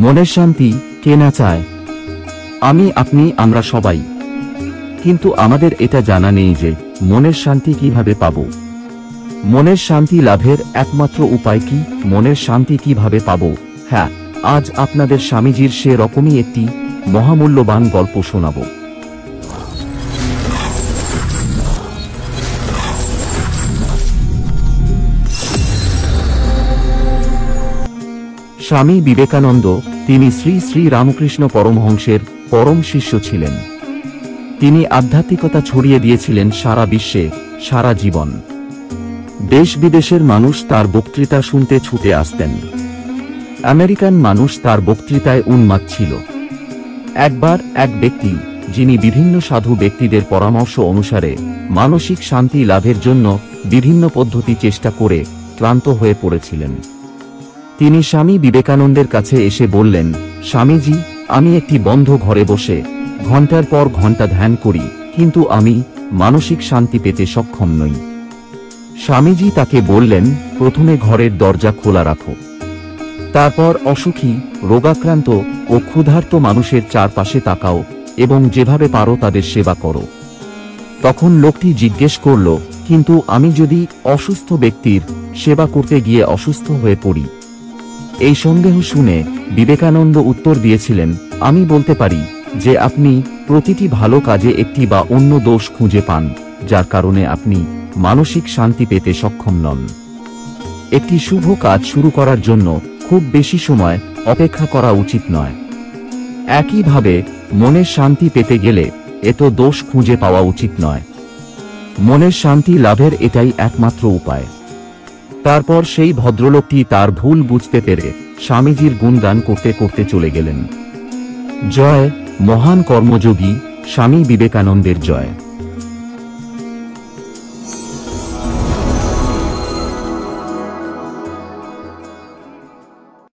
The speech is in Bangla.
মনের শান্তি কে না চায়? আমি, আপনি, আমরা সবাই। কিন্তু আমাদের এটা জানা নেই যে মনের শান্তি কিভাবে পাব। মনের শান্তি লাভের একমাত্র উপায় কি? মনের শান্তি কিভাবে পাব? হ্যাঁ, আজ আপনাদের স্বামীজির সে রকমই একটি মহামূল্যবান গল্প শোনাব। স্বামী বিবেকানন্দ, তিনি শ্রী শ্রী রামকৃষ্ণ পরমহংসের পরম শিষ্য ছিলেন। তিনি আধ্যাত্মিকতা ছড়িয়ে দিয়েছিলেন সারা বিশ্বে, সারা জীবন। দেশ বিদেশের মানুষ তার বক্তৃতা শুনতে ছুটে আসতেন। আমেরিকান মানুষ তার বক্তৃতায় উন্মাদ ছিল। একবার এক ব্যক্তি, যিনি বিভিন্ন সাধু ব্যক্তিদের পরামর্শ অনুসারে মানসিক শান্তি লাভের জন্য বিভিন্ন পদ্ধতি চেষ্টা করে ক্লান্ত হয়ে পড়েছিলেন, তিনি স্বামী বিবেকানন্দের কাছে এসে বললেন, স্বামীজি, আমি একটি বন্ধ ঘরে বসে ঘন্টার পর ঘন্টা ধ্যান করি, কিন্তু আমি মানসিক শান্তি পেতে সক্ষম নই। স্বামীজি তাকে বললেন, প্রথমে ঘরের দরজা খোলা রাখো, তারপর অসুখী, রোগাক্রান্ত ও ক্ষুধার্ত মানুষের চারপাশে তাকাও এবং যেভাবে পারো তাদের সেবা করো। তখন লোকটি জিজ্ঞেস করল, কিন্তু আমি যদি অসুস্থ ব্যক্তির সেবা করতে গিয়ে অসুস্থ হয়ে পড়ি? এই সন্দেহ শুনে বিবেকানন্দ উত্তর দিয়েছিলেন, আমি বলতে পারি যে আপনি প্রতিটি ভালো কাজে একটি বা অন্য দোষ খুঁজে পান, যার কারণে আপনি মানসিক শান্তি পেতে সক্ষম নন। একটি শুভ কাজ শুরু করার জন্য খুব বেশি সময় অপেক্ষা করা উচিত নয়। একইভাবে মনের শান্তি পেতে গেলে এত দোষ খুঁজে পাওয়া উচিত নয়। মনের শান্তি লাভের এটাই একমাত্র উপায়। তারপর সেই ভদ্রলোকটি তার ভুল বুঝতে পেরে স্বামীজির গুণগান করতে করতে চলে গেলেন। জয় মহান কর্মযোগী স্বামী বিবেকানন্দের জয়।